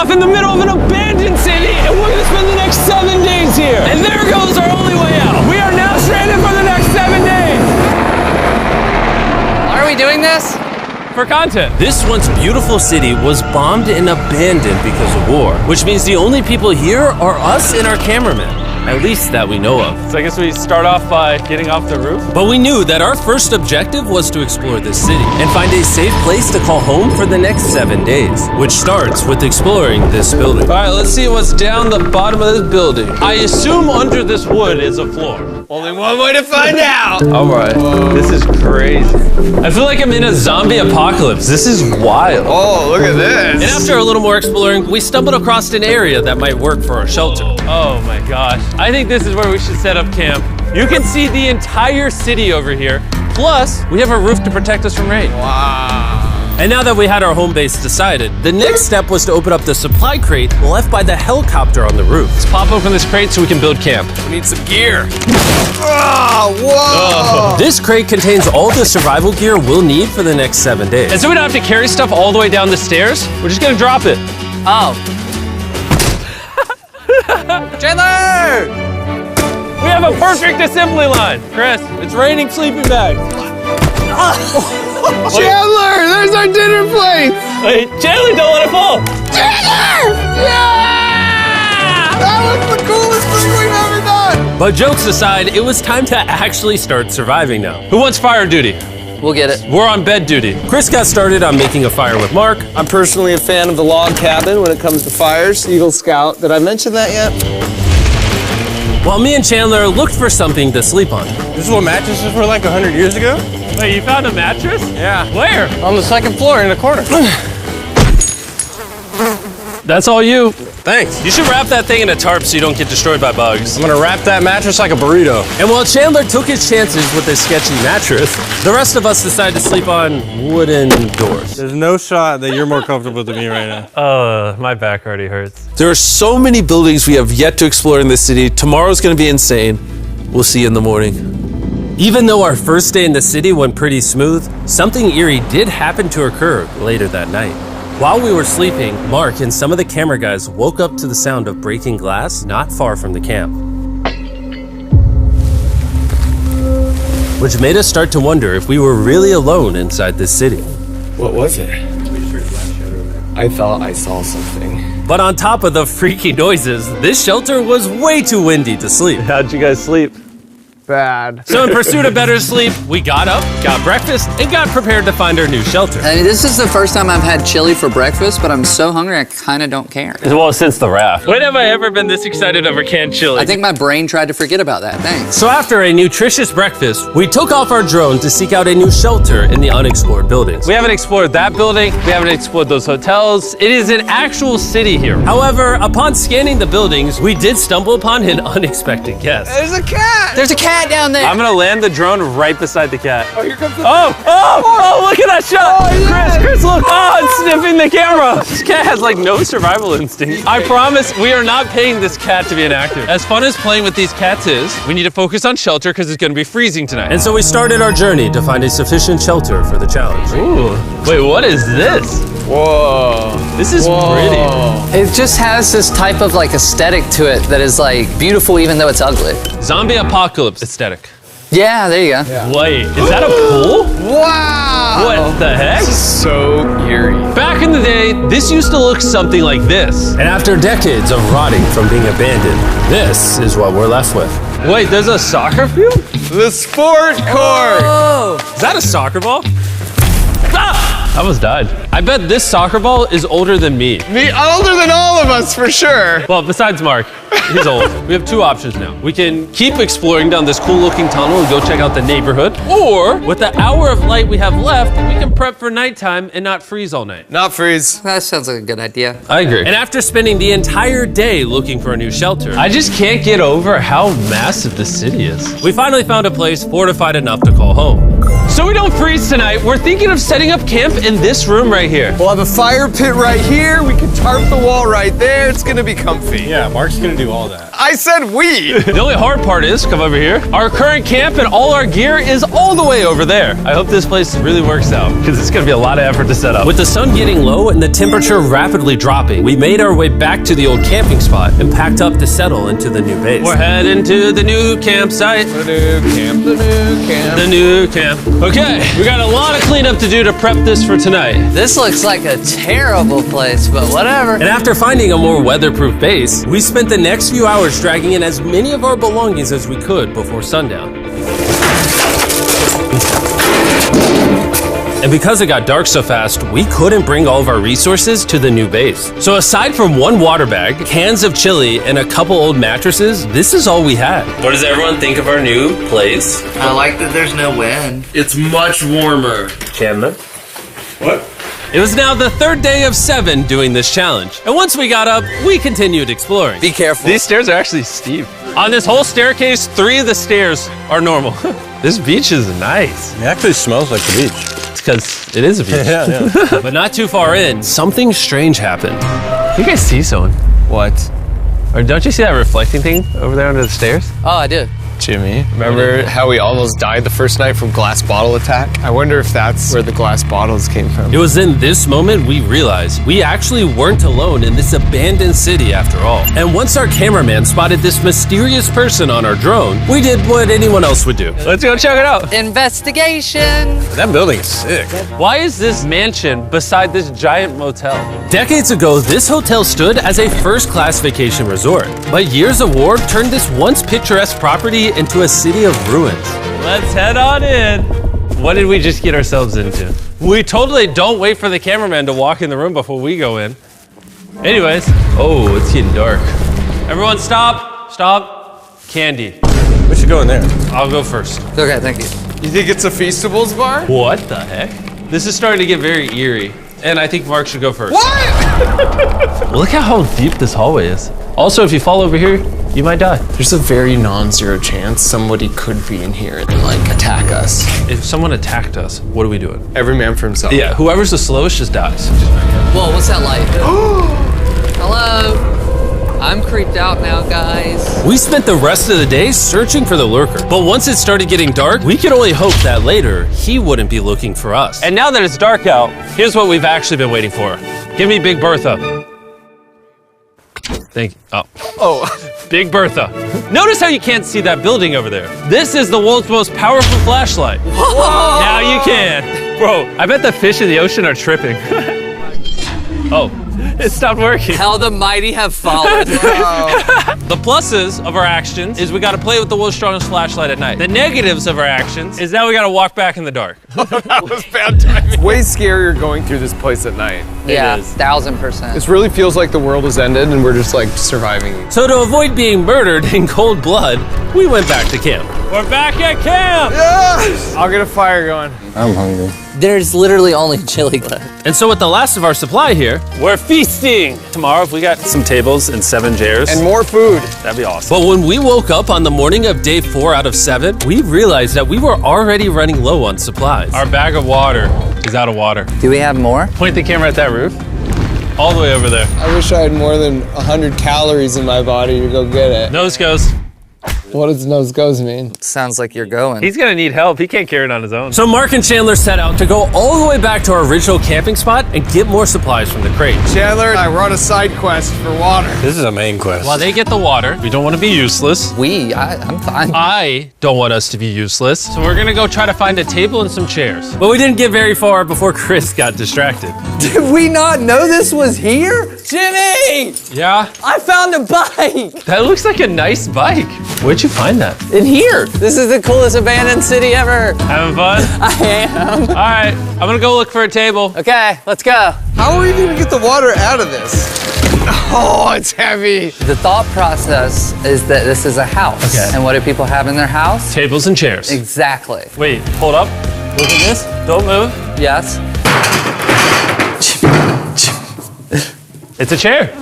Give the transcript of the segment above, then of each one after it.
off in the middle of an abandoned city, and we're gonna spend the next 7 days here. And there goes our only way out. We are now stranded for the next 7 days. Why are we doing this? For content. This once beautiful city was bombed and abandoned because of war, which means the only people here are us and our cameraman. At least that we know of. So I guess we start off by getting off the roof. But we knew that our first objective was to explore this city and find a safe place to call home for the next 7 days, which starts with exploring this building. All right, let's see what's down the bottom of this building. I assume under this wood is a floor. Only one way to find out. All right, this is crazy. I feel like I'm in a zombie apocalypse. This is wild. Oh, look at this. And after a little more exploring, we stumbled across an area that might work for our shelter. Oh my gosh. I think this is where we should set up camp. You can see the entire city over here. Plus, we have a roof to protect us from rain. Wow. And now that we had our home base decided, the next step was to open up the supply crate left by the helicopter on the roof. Let's pop open this crate so we can build camp. We need some gear. Oh, whoa. This crate contains all the survival gear we'll need for the next 7 days. And so we don't have to carry stuff all the way down the stairs. We're just gonna drop it. Oh. Chandler! We have a perfect assembly line. Chris, it's raining sleeping bags. Chandler, there's our dinner plate. Wait, Chandler, don't let it fall. Chandler! Yeah! That was the coolest thing we've ever done. But jokes aside, it was time to actually start surviving now. Who wants fire duty? We'll get it. We're on bed duty. Chris got started on making a fire with Mark. I'm personally a fan of the log cabin when it comes to fires. Eagle Scout. Did I mention that yet? While me and Chandler looked for something to sleep on. This is what mattresses were like 100 years ago? Wait, you found a mattress? Yeah. Where? On the second floor in the corner. That's all you. Thanks. You should wrap that thing in a tarp so you don't get destroyed by bugs. I'm gonna wrap that mattress like a burrito. And while Chandler took his chances with his sketchy mattress, the rest of us decided to sleep on wooden doors. There's no shot that you're more comfortable than me right now. My back already hurts. There are so many buildings we have yet to explore in this city. Tomorrow's gonna be insane. We'll see you in the morning. Even though our first day in the city went pretty smooth, something eerie did happen to occur later that night. While we were sleeping, Mark and some of the camera guys woke up to the sound of breaking glass not far from the camp, which made us start to wonder if we were really alone inside this city. What was it? I thought I saw something. But on top of the freaky noises, this shelter was way too windy to sleep. How'd you guys sleep? Bad. So in pursuit of better sleep, we got up, got breakfast, and got prepared to find our new shelter. I mean, this is the first time I've had chili for breakfast, but I'm so hungry I kind of don't care. Well, since the raft. When have I ever been this excited over canned chili? I think my brain tried to forget about that. Thanks. So after a nutritious breakfast, we took off our drone to seek out a new shelter in the unexplored buildings. We haven't explored that building. We haven't explored those hotels. It is an actual city here. However, upon scanning the buildings, we did stumble upon an unexpected guest. There's a cat. There's a cat down there. I'm gonna land the drone right beside the cat. Oh, here comes the Oh, look at that shot. Oh, yes. Chris, look. Oh, it's sniffing the camera. This cat has like no survival instinct. I promise we are not paying this cat to be inactive. As fun as playing with these cats is, we need to focus on shelter because it's gonna be freezing tonight. And so we started our journey to find a sufficient shelter for the challenge. Ooh, wait, what is this? Whoa. This is pretty. It just has this type of like aesthetic to it that is like beautiful even though it's ugly. Zombie apocalypse aesthetic. Yeah, there you go. Yeah. Wait, is that a pool? Wow. What the heck? This is so eerie. Back in the day, this used to look something like this. And after decades of rotting from being abandoned, this is what we're left with. Wait, there's a soccer field? The sport court. Is that a soccer ball? Ah! I almost died. I bet this soccer ball is older than me. Me older than all of us for sure. Well, besides Mark, he's old. We have two options now. We can keep exploring down this cool looking tunnel and go check out the neighborhood. Or, with the hour of light we have left, we can prep for nighttime and not freeze all night. Not freeze. That sounds like a good idea. I agree. And after spending the entire day looking for a new shelter, I just can't get over how massive the city is. we finally found a place fortified enough to call home. So we don't freeze tonight, we're thinking of setting up camp in this room right here. We'll have a fire pit right here. We can tarp the wall right there. It's gonna be comfy. Yeah, Mark's gonna do all that. I said we. The only hard part is, come over here, our current camp and all our gear is all the way over there. I hope this place really works out, because it's gonna be a lot of effort to set up. With the sun getting low and the temperature rapidly dropping, we made our way back to the old camping spot and packed up to settle into the new base. We're heading to the new campsite. The new camp, the new camp. The new camp. Okay, we got a lot of cleanup to do to prep this for tonight. This looks like a terrible place, but whatever. And after finding a more weatherproof base, we spent the next few hours dragging in as many of our belongings as we could before sundown. And because it got dark so fast, we couldn't bring all of our resources to the new base. So aside from one water bag, cans of chili, and a couple old mattresses, this is all we had. What does everyone think of our new place? I like that there's no wind. It's much warmer. Chandler? What? It was now the third day of 7 doing this challenge. And once we got up, we continued exploring. Be careful. These stairs are actually steep. On this whole staircase, 3 of the stairs are normal. This beach is nice. It actually smells like the beach. It's because it is a beach. Yeah. But not too far in, something strange happened. You guys see someone? What? Or don't you see that reflecting thing over there under the stairs? Oh, I do. Jimmy, remember how we almost died the first night from glass bottle attack? I wonder if that's where the glass bottles came from. It was in this moment we realized we actually weren't alone in this abandoned city after all. And once our cameraman spotted this mysterious person on our drone, we did what anyone else would do. Let's go check it out. Investigation. That building is sick. Why is this mansion beside this giant motel? Decades ago, this hotel stood as a first-class vacation resort. But years of war turned this once picturesque property into a city of ruins. Let's head on in. What did we just get ourselves into? We totally don't wait for the cameraman to walk in the room before we go in. Anyways, oh, it's getting dark. Everyone stop, stop. Candy. We should go in there. I'll go first. Okay, thank you. You think it's a Feastables bar? What the heck? This is starting to get very eerie. And I think Mark should go first. What? Look at how deep this hallway is. Also, if you fall over here, you might die. There's a very non-zero chance somebody could be in here and like attack us. If someone attacked us, what are we doing? Every man for himself. Yeah, whoever's the slowest just dies. Whoa, what's that light? Hello. I'm creeped out now, guys. We spent the rest of the day searching for the lurker. But once it started getting dark, we could only hope that later he wouldn't be looking for us. And now that it's dark out, here's what we've actually been waiting for. Give me Big Bertha. Thank you. Oh, Big Bertha. Notice how you can't see that building over there. This is the world's most powerful flashlight. Whoa! Now you can. Bro, I bet the fish in the ocean are tripping. Oh, it stopped working. How the mighty have fallen. The pluses of our actions is we got to play with the world's strongest flashlight at night. The negatives of our actions is now we got to walk back in the dark. That was bad timing. It's way scarier going through this place at night. Yeah, is. 1000%. This really feels like the world has ended and we're just like surviving. So to avoid being murdered in cold blood, we went back to camp. We're back at camp. Yes! I'll get a fire going. I'm hungry. There's literally only chili left. And so with the last of our supply here, We're feasting. Tomorrow, if we got some tables and 7 chairs, And more food. that'd be awesome. but when we woke up on the morning of day 4 out of 7, we realized that we were already running low on supplies. Our bag of water is out of water. Do we have more? Point the camera at that roof. All the way over there. I wish I had more than 100 calories in my body to go get it. Nose goes. What does nose goes mean? Sounds like you're going. He's gonna need help. He can't carry it on his own. So Mark and Chandler set out to go all the way back to our original camping spot and get more supplies from the crate. Chandler and I were on a side quest for water. This is a main quest. While they get the water, we don't want to be useless. I'm fine. I don't want us to be useless. So we're gonna go try to find a table and some chairs. But we didn't get very far before Chris got distracted. Did we not know this was here? Jimmy! Yeah? I found a bike! That looks like a nice bike. Where'd you find that? In here. This is the coolest abandoned city ever. Having fun? I am. All right, I'm gonna go look for a table. Okay, let's go. How are we gonna get the water out of this? Oh, it's heavy. The thought process is that this is a house. Okay. And what do people have in their house? Tables and chairs. Exactly. Wait, hold up. Look at this. Don't move. Yes. It's a chair.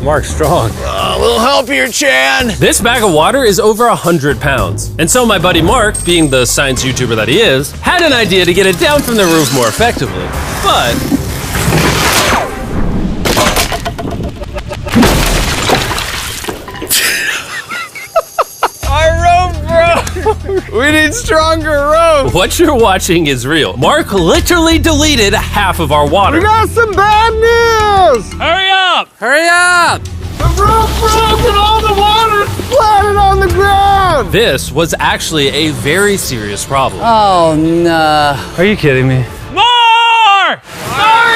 Mark's strong. A little help here, Chan. This bag of water is over 100 pounds. And so my buddy Mark, being the science YouTuber that he is, had an idea to get it down from the roof more effectively. But need stronger rope. What you're watching is real. Mark literally deleted half of our water. Got some bad news. Hurry up! Hurry up! The rope broke and all the water splattered on the ground. This was actually a very serious problem. Oh, no. Are you kidding me? More! Sorry.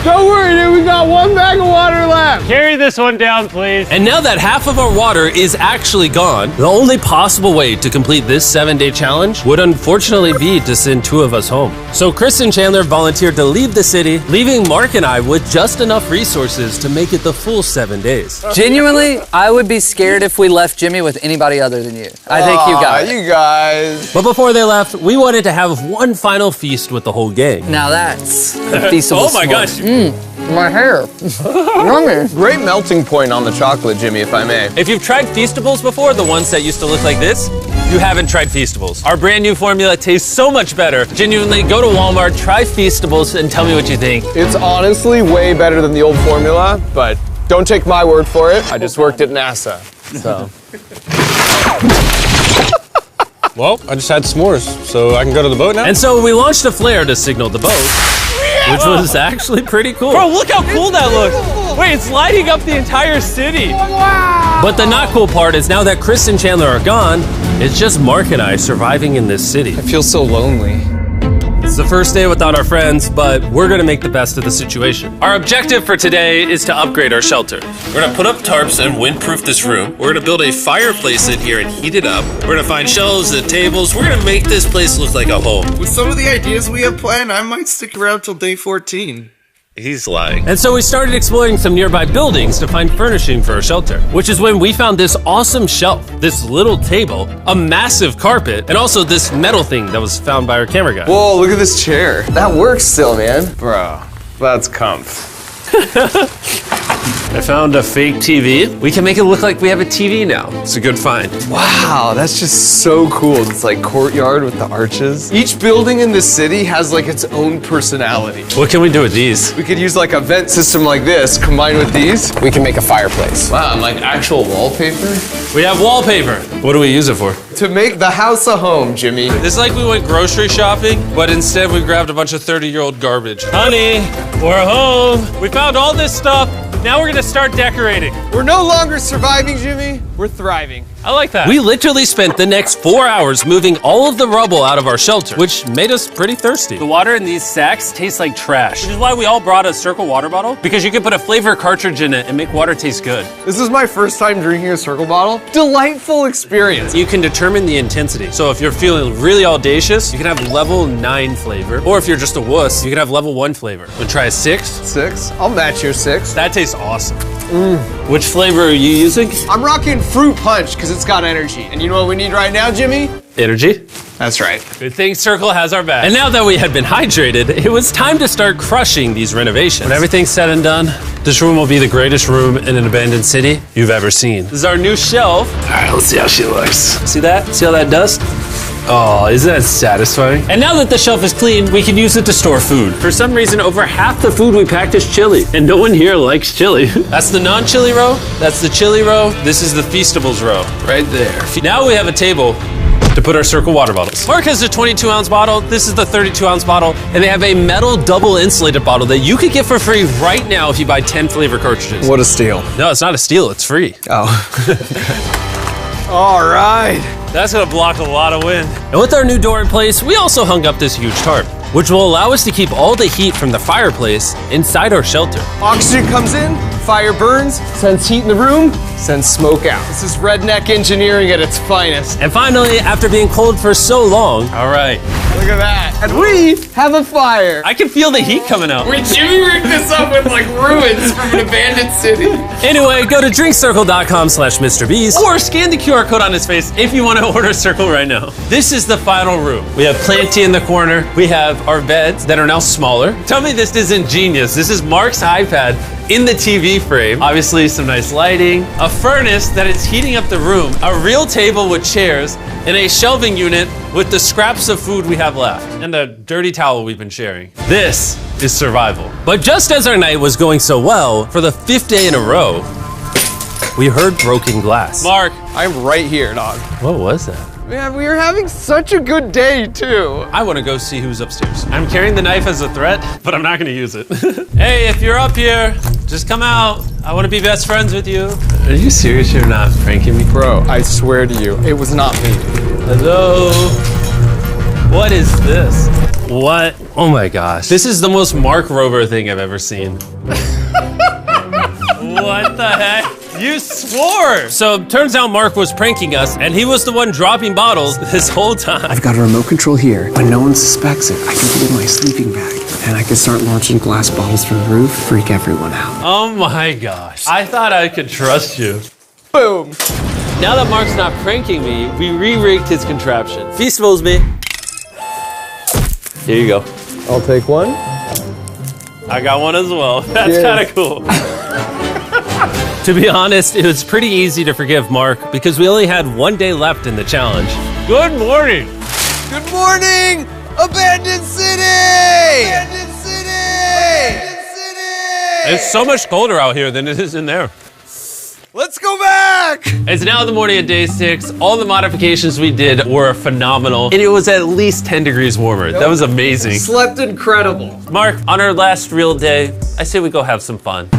Don't worry, dude. We got one bag of water left. Carry this one down, please. And now that half of our water is actually gone, the only possible way to complete this 7-day challenge would unfortunately be to send 2 of us home. So Chris and Chandler volunteered to leave the city, leaving Mark and I with just enough resources to make it the full 7 days. Genuinely, I would be scared if we left Jimmy with anybody other than you. I think you got it. You guys. But before they left, we wanted to have one final feast with the whole gang. Now that's a feasible Oh my gosh. My hair. Yummy. Great melting point on the chocolate, Jimmy, if I may. If you've tried Feastables before, the ones that used to look like this, you haven't tried Feastables. Our brand new formula tastes so much better. Genuinely, go to Walmart, try Feastables, and tell me what you think. It's honestly way better than the old formula, but don't take my word for it. I just worked at NASA, so. Well, I just had s'mores, so I can go to the boat now? And so we launched a flare to signal the boat, which was actually pretty cool. Bro, look how cool that looks. Wait, it's lighting up the entire city. But the not cool part is now that Chris and Chandler are gone, it's just Mark and I surviving in this city. I feel so lonely. It's the first day without our friends, but we're gonna make the best of the situation. Our objective for today is to upgrade our shelter. We're gonna put up tarps and windproof this room. We're gonna build a fireplace in here and heat it up. We're gonna find shelves and tables. We're gonna make this place look like a home. With some of the ideas we have planned, I might stick around till day 14. He's lying. And so we started exploring some nearby buildings to find furnishing for our shelter, which is when we found this awesome shelf, this little table, a massive carpet, and also this metal thing that was found by our camera guy. Whoa, look at this chair. That works still, man. Bro, that's comf. I found a fake TV. We can make it look like we have a TV now. It's a good find. Wow, that's just so cool. It's like courtyard with the arches. Each building in this city has like its own personality. What can we do with these? We could use like a vent system like this, combined with these. We can make a fireplace. Wow, and like actual wallpaper? We have wallpaper. What do we use it for? To make the house a home, Jimmy. It's like we went grocery shopping, but instead we grabbed a bunch of 30-year-old garbage. Honey, we're home. We found all this stuff. Now we're gonna start decorating. We're no longer surviving, Jimmy. We're thriving. I like that. We literally spent the next 4 hours moving all of the rubble out of our shelter, which made us pretty thirsty. The water in these sacks tastes like trash, which is why we all brought a Circle water bottle, because you can put a flavor cartridge in it and make water taste good. This is my first time drinking a Circle bottle. Delightful experience. You can determine the intensity. So if you're feeling really audacious, you can have level 9 flavor. Or if you're just a wuss, you can have level 1 flavor. Wanna try a 6? 6? I'll match your 6. That tastes awesome. Which flavor are you using? I'm rocking Fruit Punch because it's got energy. And you know what we need right now, Jimmy? Energy. That's right. Good thing Circle has our back. And now that we had been hydrated, it was time to start crushing these renovations. When everything's said and done, this room will be the greatest room in an abandoned city you've ever seen. This is our new shelf. All right, let's see how she looks. See that? See all that dust? Oh, isn't that satisfying? And now that the shelf is clean, we can use it to store food. For some reason, over half the food we packed is chili. And no one here likes chili. That's the non-chili row. That's the chili row. This is the Feastables row. Right there. Now we have a table to put our Circle water bottles. Mark has a 22-ounce bottle. This is the 32-ounce bottle. And they have a metal double insulated bottle that you could get for free right now if you buy 10 flavor cartridges. What a steal. No, it's not a steal. It's free. Oh. All right. That's gonna block a lot of wind. And with our new door in place, we also hung up this huge tarp, which will allow us to keep all the heat from the fireplace inside our shelter. Oxygen comes in, fire burns, sends heat in the room, sends smoke out. This is redneck engineering at its finest. And finally, after being cold for so long, all right, Look at that. And we have a fire. I can feel the heat coming out. Wait, Jimmy rigged this up with like ruins from an abandoned city. Anyway, go to drinkcircle.com/MrBeast or scan the QR code on his face if you want to order Circle right now. This is the final room. We have Planty in the corner. We have our beds that are now smaller. Tell me this isn't genius. This is Mark's iPad in the TV frame. Obviously some nice lighting, a furnace that is heating up the room, a real table with chairs, and a shelving unit with the scraps of food we have left, and a dirty towel we've been sharing. This is survival. But just as our night was going so well, for the 5th day in a row, we heard broken glass. Mark, I'm right here, dog. What was that? Man, we are having such a good day, too. I want to go see who's upstairs. I'm carrying the knife as a threat, but I'm not going to use it. Hey, if you're up here, just come out. I want to be best friends with you. Are you serious? You're not pranking me? Bro, I swear to you, it was not me. Hello? What is this? What? Oh my gosh. This is the most Mark Rover thing I've ever seen. What the heck? You swore! So turns out Mark was pranking us, and he was the one dropping bottles this whole time. I've got a remote control here. When no one suspects it, I can put it in my sleeping bag. And I can start launching glass bottles from the roof, freak everyone out. Oh my gosh. I thought I could trust you. Boom. Now that Mark's not pranking me, we re-rigged his contraption. Feast me. Here you go. I'll take one. I got one as well. That's Cheers. kind of cool. To be honest, it was pretty easy to forgive Mark because we only had one day left in the challenge. Good morning. Good morning, Abandoned City! Abandoned City! Abandoned City! It's so much colder out here than it is in there. Let's go back! It's now the morning of day 6. All the modifications we did were phenomenal, and it was at least 10 degrees warmer. That was amazing. Slept incredible. Mark, on our last real day, I say we go have some fun.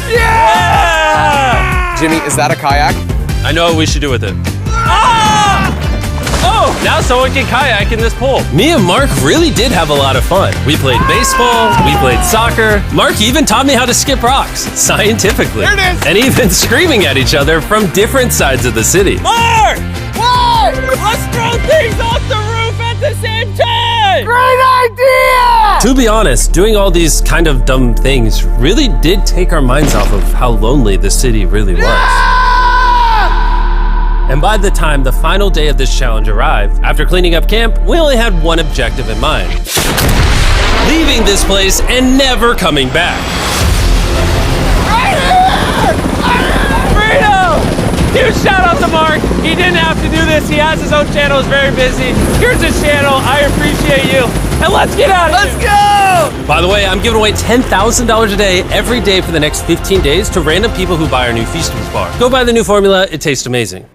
Yeah! Jimmy, is that a kayak? I know what we should do with it. Ah! Oh, now someone can kayak in this pool. Me and Mark really did have a lot of fun. We played baseball, we played soccer. Mark even taught me how to skip rocks, scientifically. There it is. And even screaming at each other from different sides of the city. Mark! What? Let's throw things off the roof at the same time! Great idea! To be honest, doing all these kind of dumb things really did take our minds off of how lonely the city really was. And by the time the final day of this challenge arrived, after cleaning up camp, we only had one objective in mind. Leaving this place and never coming back. Huge shout out to Mark. He didn't have to do this. He has his own channel. He's very busy. Here's his channel. I appreciate you. And let's get out of here. Let's go! By the way, I'm giving away $10,000 a day every day for the next 15 days to random people who buy our new Feastables bar. Go buy the new formula. It tastes amazing.